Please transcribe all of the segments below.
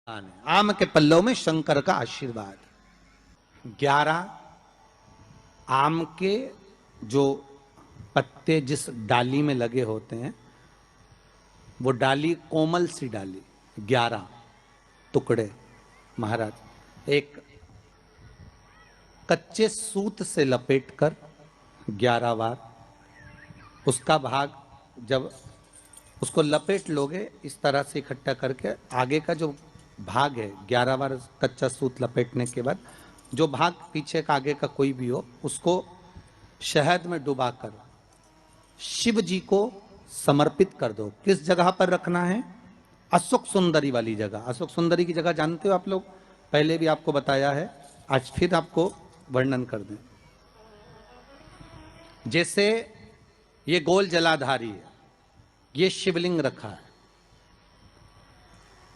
आम के पल्लव में शंकर का आशीर्वाद। 11 आम के जो पत्ते जिस डाली में लगे होते हैं वो डाली कोमल सी डाली, 11 टुकड़े महाराज एक कच्चे सूत से लपेटकर 11 बार उसका भाग, जब उसको लपेट लोगे इस तरह से इकट्ठा करके आगे का जो भाग है 11 बार कच्चा सूत लपेटने के बाद जो भाग पीछे का आगे का कोई भी हो उसको शहद में डुबाकर शिव जी को समर्पित कर दो। किस जगह पर रखना है? अशोक सुंदरी वाली जगह। अशोक सुंदरी की जगह जानते हो आप लोग, पहले भी आपको बताया है, आज फिर आपको वर्णन कर दें। जैसे ये गोल जलाधारी है, ये शिवलिंग रखा है,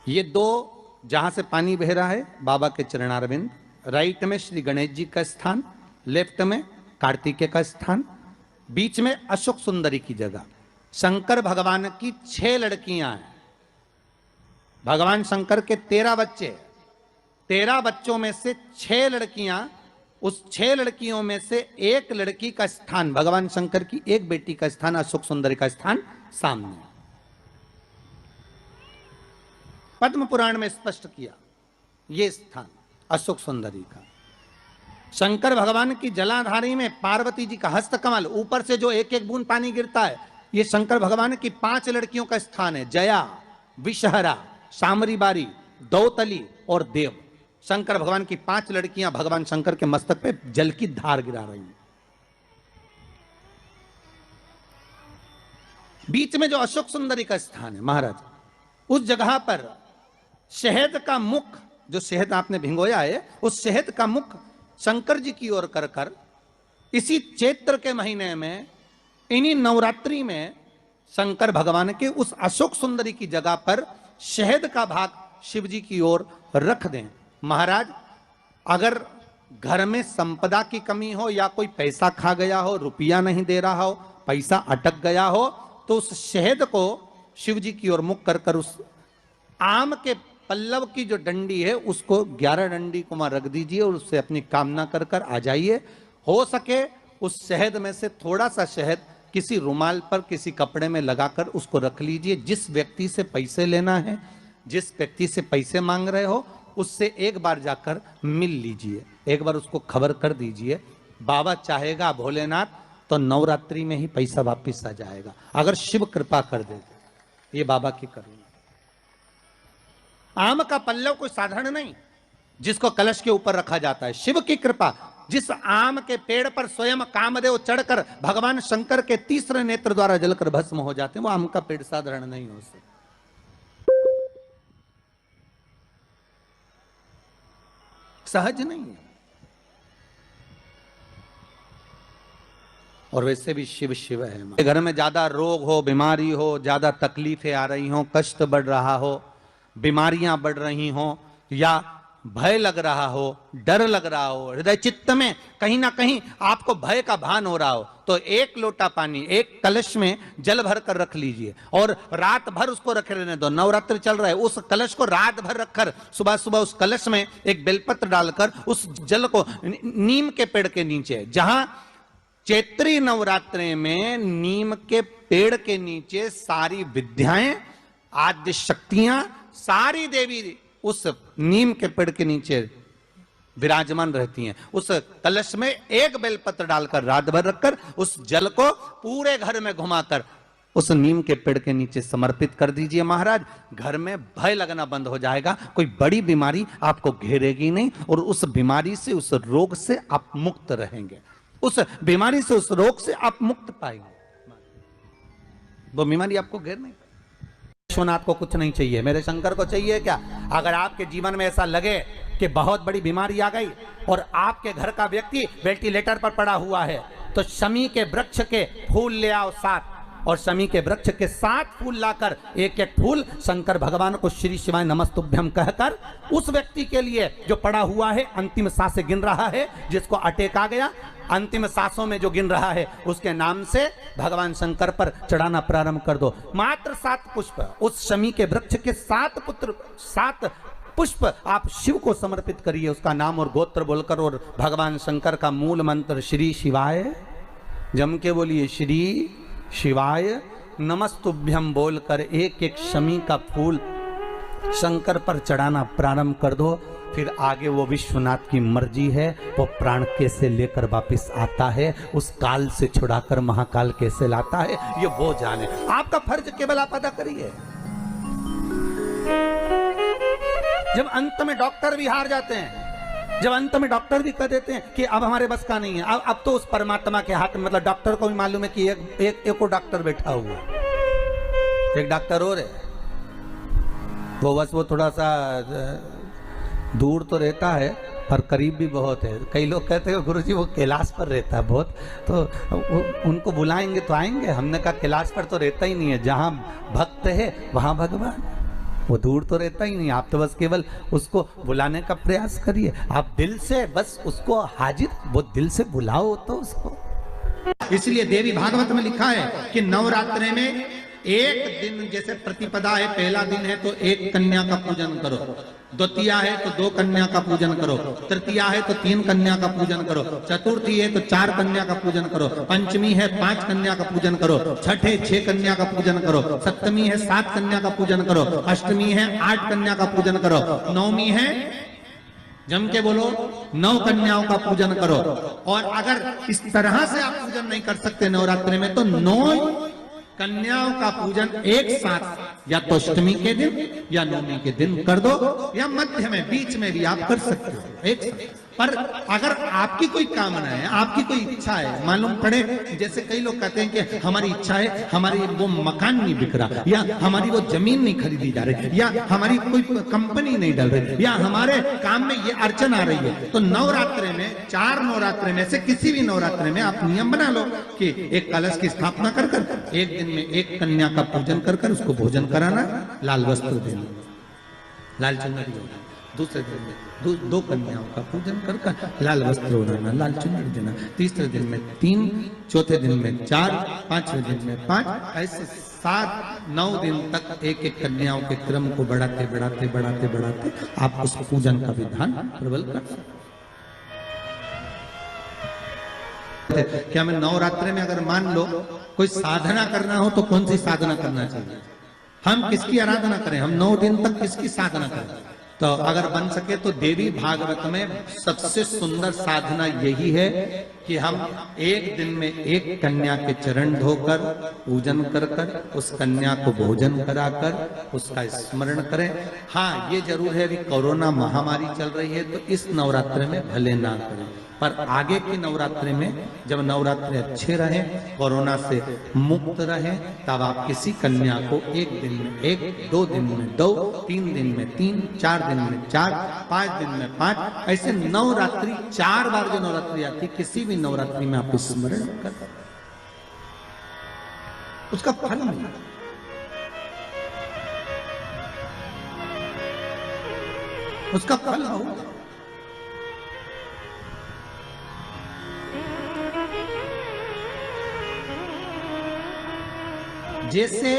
ये दो जहां से पानी बह रहा है बाबा के चरणारविंद, राइट में श्री गणेश जी का स्थान, लेफ्ट में कार्तिकेय का स्थान, बीच में अशोक सुंदरी की जगह। शंकर भगवान की 6 लड़कियां हैं। भगवान शंकर के 13 बच्चे, 13 बच्चों में से 6 लड़कियां, उस 6 लड़कियों में से एक लड़की का स्थान, भगवान शंकर की एक बेटी का स्थान, अशोक सुंदरी का स्थान सामने पद्म पुराण में स्पष्ट किया। ये स्थान अशोक सुंदरी का। शंकर भगवान की जलाधारी में पार्वती जी का हस्त कमल, ऊपर से जो एक एक बूंद पानी गिरता है, ये शंकर भगवान की 5 लड़कियों का स्थान है। जया, विषहरा, सामरी बारी, दौतली और देव। शंकर भगवान की 5 लड़कियां भगवान शंकर के मस्तक पे जल की धार गिरा रही हैं। बीच में जो अशोक सुंदरी का स्थान है महाराज, उस जगह पर शहद का मुख, जो शहद आपने भिंगोया है, उस शहद का मुख शंकर जी की ओर कर कर इसी चैत्र के महीने में, इन्हीं नवरात्रि में शंकर भगवान के उस अशोक सुंदरी की जगह पर शहद का भाग शिव जी की ओर रख दें। महाराज अगर घर में संपदा की कमी हो या कोई पैसा खा गया हो, रुपया नहीं दे रहा हो, पैसा अटक गया हो, तो उस शहद को शिव जी की ओर मुख कर कर उस आम के पल्लव की जो डंडी है उसको 11 डंडी को वहां रख दीजिए और उससे अपनी कामना कर कर आ जाइए। हो सके उस शहद में से थोड़ा सा शहद किसी रुमाल पर, किसी कपड़े में लगाकर उसको रख लीजिए। जिस व्यक्ति से पैसे लेना है, जिस व्यक्ति से पैसे मांग रहे हो, उससे एक बार जाकर मिल लीजिए, एक बार उसको खबर कर दीजिए। बाबा चाहेगा भोलेनाथ तो नवरात्रि में ही पैसा वापिस आ जाएगा, अगर शिव कृपा कर दे। ये बाबा की करुणा। आम का पल्लव कोई साधारण नहीं जिसको कलश के ऊपर रखा जाता है, शिव की कृपा। जिस आम के पेड़ पर स्वयं कामदेव चढ़कर भगवान शंकर के तीसरे नेत्र द्वारा जलकर भस्म हो जाते हैं, वो आम का पेड़ साधारण नहीं हो सकता, सहज नहीं है। और वैसे भी शिव शिव है। घर में ज्यादा रोग हो, बीमारी हो, ज्यादा तकलीफें आ रही हो, कष्ट बढ़ रहा हो, बीमारियां बढ़ रही हो, या भय लग रहा हो, डर लग रहा हो, हृदय चित्त में कहीं ना कहीं आपको भय का भान हो रहा हो, तो 1 लोटा पानी, एक कलश में जल भर कर रख लीजिए और रात भर उसको रखे रहने दो। नवरात्रि चल रहा है, उस कलश को रात भर रखकर सुबह सुबह उस कलश में एक बेलपत्र डालकर उस जल को नीम के पेड़ के नीचे, जहां चैत्री नवरात्रि में नीम के पेड़ के नीचे सारी विद्याएं, आद्य शक्तियां, सारी देवी उस नीम के पेड़ के नीचे विराजमान रहती हैं। उस कलश में एक बेलपत्र डालकर रात भर रखकर उस जल को पूरे घर में घुमाकर उस नीम के पेड़ के नीचे समर्पित कर दीजिए। महाराज घर में भय लगना बंद हो जाएगा, कोई बड़ी बीमारी आपको घेरेगी नहीं और उस बीमारी से, उस रोग से आप मुक्त रहेंगे, उस बीमारी से, उस रोग से आप मुक्त पाएंगे। वो बीमारी आपको घेर नहीं। विश्वनाथ को कुछ नहीं चाहिए, मेरे शंकर को चाहिए क्या? अगर आपके जीवन में ऐसा लगे कि बहुत बड़ी बीमारी आ गई और आपके घर का व्यक्ति वेंटिलेटर पर पड़ा हुआ है, तो शमी के वृक्ष के फूल ले आओ 7, और शमी के वृक्ष के 7 फूल लाकर एक एक फूल शंकर भगवान को श्री शिवाय नमस्तुभ्यम कहकर उस व्यक्ति के लिए जो पड़ा हुआ है, अंतिम सांसें गिन रहा है, जिसको अटैक आ गया, अंतिम सांसों में जो गिन रहा है, उसके नाम से भगवान शंकर पर चढ़ाना प्रारंभ कर दो। मात्र 7 पुष्प उस शमी के वृक्ष के 7 पुत्र, 7 पुष्प आप शिव को समर्पित करिए, उसका नाम और गोत्र बोलकर, और भगवान शंकर का मूल मंत्र श्री शिवाय जम के बोलिए, श्री शिवाय नमस्तुभ्यम बोलकर एक एक शमी का फूल शंकर पर चढ़ाना प्रारंभ कर दो। फिर आगे वो विश्वनाथ की मर्जी है, वो प्राण कैसे लेकर वापस आता है, उस काल से छुड़ाकर महाकाल कैसे लाता है, ये वो जाने। आपका फर्ज केवल आप अदा करिए। जब अंत में डॉक्टर भी हार जाते हैं, जब अंत में डॉक्टर भी कह देते हैं कि अब हमारे बस का नहीं है, अब तो उस परमात्मा के हाथ में, मतलब डॉक्टर को भी मालूम है कि एक और डॉक्टर बैठा हुआ है, एक डॉक्टर और है, वो बस वो थोड़ा सा दूर तो रहता है पर करीब भी बहुत है। कई लोग कहते हैं गुरुजी वो कैलाश पर रहता है बहुत, तो उनको बुलाएंगे तो आएंगे। हमने कहा कैलाश पर तो रहता ही नहीं है, जहाँ भक्त है वहाँ भगवान, वो दूर तो रहता ही नहीं। आप तो बस केवल उसको बुलाने का प्रयास करिए, आप दिल से बस उसको हाजिर, वो दिल से बुलाओ तो उसको। इसलिए देवी भागवत में लिखा है कि नवरात्रि में एक दिन, जैसे प्रतिपदा है, पहला दिन है तो एक कन्या का पूजन करो, द्वितीया है तो 2 कन्या का पूजन करो, तृतीया है तो 3 कन्या का पूजन करो, चतुर्थी है तो 4 कन्या का पूजन करो, पंचमी है 5 कन्या का पूजन करो, छठ है 6 कन्या का पूजन करो, सप्तमी है 7 कन्या का पूजन करो, अष्टमी है 8 कन्या का पूजन करो, नवमी है, जम के बोलो, 9 कन्याओं का पूजन करो। और अगर इस तरह से आप पूजन नहीं कर सकते नवरात्रि में, तो 9 कन्याओं का पूजन एक साथ, या तो अष्टमी के दिन या नवमी के दिन कर दो, या मध्य में, बीच में भी आप कर सकते हो एक साथ। पर अगर आपकी कोई कामना है, आपकी कोई इच्छा है, मालूम पड़े, जैसे कई लोग कहते हैं कि हमारी इच्छा है, हमारी वो मकान नहीं बिक रहा, या हमारी वो जमीन नहीं खरीदी जा रही, या हमारी कोई कंपनी नहीं डल रही, या हमारे काम में ये अड़चन आ रही है, तो नवरात्रि में, 4 नवरात्रि में से किसी भी नवरात्रि में आप नियम बना लो कि एक कलश की स्थापना कर कर एक दिन में एक कन्या का पूजन कर कर उसको भोजन कराना, लाल वस्त्र देना, लाल चुनरी देना, दूसरे दिन में 2 कन्याओं का पूजन कर कर लाल वस्त्र ओढ़ाना, लाल चुनरी देना, तीसरे दिन में 3, चौथे दिन में 4, 5वें दिन में 5, ऐसे 7-9 दिन तक एक एक कन्याओं के क्रम को बढ़ाते बढ़ाते बढ़ाते बढ़ाते आप उस पूजन का विधान प्रबल कर सकते। क्या मैं नवरात्रि में, अगर मान लो कोई साधना करना हो तो कौन सी साधना करना चाहिए, हम किसकी आराधना करें, हम 9 दिन तक किसकी साधना करें? तो अगर बन सके तो देवी भागवत में सबसे सुंदर साधना यही है कि हम एक दिन में एक कन्या के चरण धोकर पूजन कर कर उस कन्या को भोजन कराकर उसका स्मरण करें। हाँ, ये जरूर है, अभी कोरोना महामारी चल रही है तो इस नवरात्रि में भले ना करें, पर आगे की नवरात्रि में जब नवरात्रि अच्छे रहे, कोरोना से मुक्त रहे, तब आप किसी कन्या को एक दिन में 1, 2 दिन में 2, 3 दिन में 3, 4 दिन में 4, 5 दिन में 5, ऐसे नवरात्रि 4 बार जो नवरात्रि आती, किसी भी नवरात्रि में आप स्मरण कर उसका फल मिला। उसका फल होगा। जैसे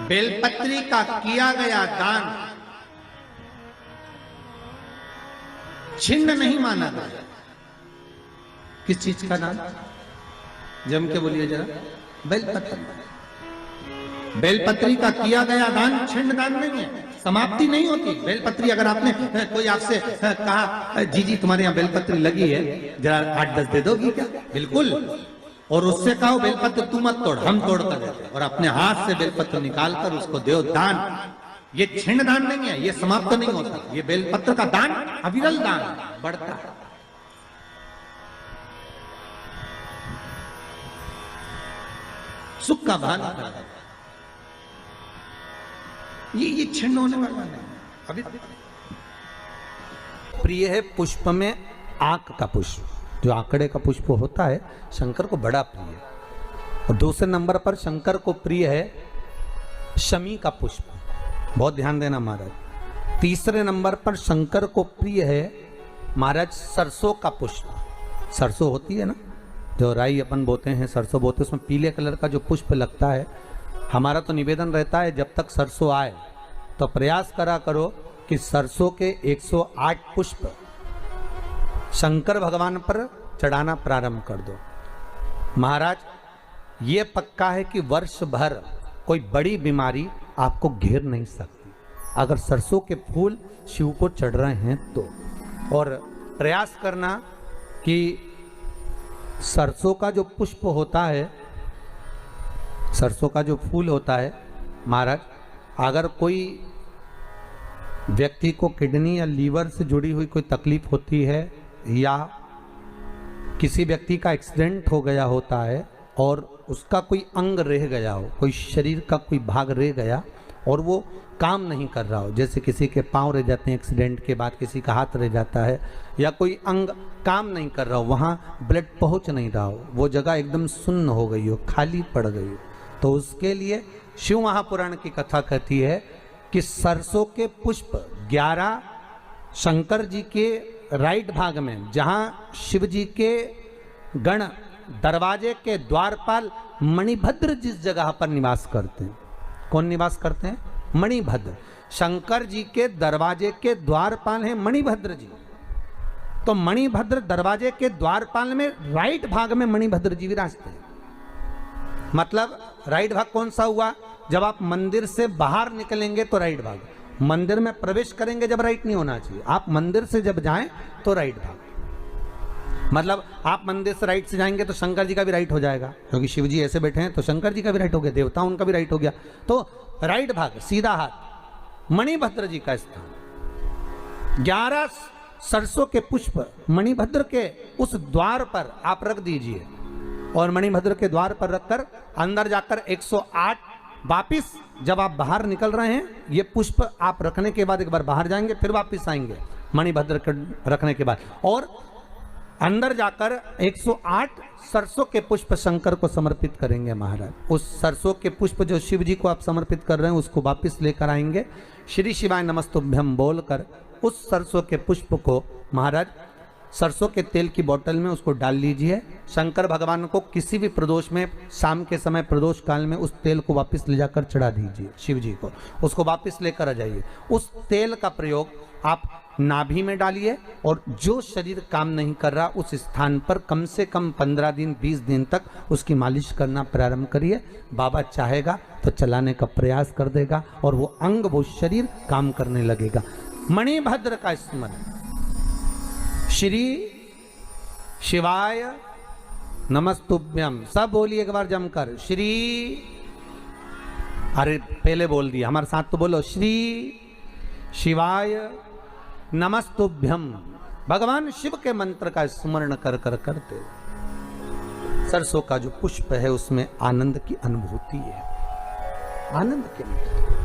बेलपत्री का किया गया दान छिन्न नहीं माना गया। किस चीज का दान? जम के बोलिए जरा। बेलपत्री। बेलपत्री का किया गया दान छिन्न दान नहीं है, समाप्ति नहीं होती। बेलपत्री, अगर आपने कोई आपसे कहा जी जी तुम्हारे यहाँ बेलपत्री लगी है, जरा 8-10 दे दोगी क्या? बिल्कुल। और उससे कहो बेलपत्र तू मत तोड़, हम तोड़ कर देते, और अपने हाथ से बेलपत्र निकालकर उसको दो दान। ये छिन्न दान नहीं है, ये समाप्त नहीं होता। ये बेलपत्र का दान अविरल दान बढ़ता है। सुख का भान ये छिन्न होने वाला नहीं। अभी प्रिय है पुष्प में आंक का पुष्प, जो आंकड़े का पुष्प होता है, शंकर को बड़ा प्रिय है। और दूसरे नंबर पर शंकर को प्रिय है शमी का पुष्प, बहुत ध्यान देना महाराज। तीसरे नंबर पर शंकर को प्रिय है महाराज सरसों का पुष्प। सरसों होती है ना, जो राई अपन बोते हैं, सरसों बोते हैं, उसमें पीले कलर का जो पुष्प लगता है। हमारा तो निवेदन रहता है जब तक सरसों आए तो प्रयास करा करो कि सरसों के 108 पुष्प शंकर भगवान पर चढ़ाना प्रारंभ कर दो। महाराज, ये पक्का है कि वर्ष भर कोई बड़ी बीमारी आपको घेर नहीं सकती अगर सरसों के फूल शिव को चढ़ रहे हैं तो। और प्रयास करना कि सरसों का जो पुष्प होता है, सरसों का जो फूल होता है महाराज, अगर कोई व्यक्ति को किडनी या लीवर से जुड़ी हुई कोई तकलीफ होती है या किसी व्यक्ति का एक्सीडेंट हो गया होता है और उसका कोई अंग रह गया हो, कोई शरीर का कोई भाग रह गया और वो काम नहीं कर रहा हो, जैसे किसी के पांव रह जाते हैं एक्सीडेंट के बाद, किसी का हाथ रह जाता है या कोई अंग काम नहीं कर रहा हो, वहाँ ब्लड पहुँच नहीं रहा हो, वो जगह एकदम सुन्न हो गई हो, खाली पड़ गई हो, तो उसके लिए शिव महापुराण की कथा कहती है कि सरसों के पुष्प 11 शंकर जी के राइट भाग में, जहाँ शिव जी के गण दरवाजे के द्वारपाल मणिभद्र जिस जगह पर निवास करते हैं, कौन निवास करते हैं? मणिभद्र। शंकर जी के दरवाजे के द्वारपाल हैं मणिभद्र जी। तो मणिभद्र दरवाजे के द्वारपाल में राइट भाग में मणिभद्र जी विराजते हैं। मतलब राइट भाग कौन सा हुआ? जब आप मंदिर से बाहर निकलेंगे तो राइट भाग, मंदिर में प्रवेश करेंगे जब राइट नहीं होना चाहिए, आप मंदिर से जब जाएं तो राइट भाग। मतलब आप मंदिर से राइट से जाएंगे तो शंकर जी का भी राइट हो जाएगा, क्योंकि शिव जी ऐसे बैठे हैं तो शंकर जी का भी राइट हो गया, देवता उनका भी राइट हो गया, तो राइट भाग सीधा हाथ मणिभद्र जी का स्थान। 11 सरसों के पुष्प मणिभद्र के उस द्वार पर आप रख दीजिए और मणिभद्र के द्वार पर रखकर अंदर जाकर 108 वापिस जब आप बाहर निकल रहे हैं, ये पुष्प आप रखने के बाद एक बार बाहर जाएंगे, फिर वापिस आएंगे मणिभद्र के रखने के बाद, और अंदर जाकर 108 सरसों के पुष्प शंकर को समर्पित करेंगे महाराज। उस सरसों के पुष्प जो शिव जी को आप समर्पित कर रहे हैं उसको वापिस लेकर आएंगे, श्री शिवाय नमस्तुभ्यम बोलकर उस सरसों के पुष्प को महाराज सरसों के तेल की बोतल में उसको डाल लीजिए। शंकर भगवान को किसी भी प्रदोष में, शाम के समय प्रदोष काल में उस तेल को वापस ले जाकर चढ़ा दीजिए शिव जी को, उसको वापस लेकर आ जाइए। उस तेल का प्रयोग आप नाभि में डालिए और जो शरीर काम नहीं कर रहा उस स्थान पर कम से कम 15 दिन 20 दिन तक उसकी मालिश करना प्रारंभ करिए। बाबा चाहेगा तो चलाने का प्रयास कर देगा और वो अंग, वो शरीर काम करने लगेगा। मणिभद्र का स्मरण, श्री शिवाय नमस्तुभ्यम, सब बोलिए एक बार जमकर, श्री, अरे पहले बोल दिया, हमारे साथ तो बोलो, श्री शिवाय नमस्तुभ्यम। भगवान शिव के मंत्र का स्मरण कर कर करते सरसों का जो पुष्प है उसमें आनंद की अनुभूति है, आनंद के मंत्र।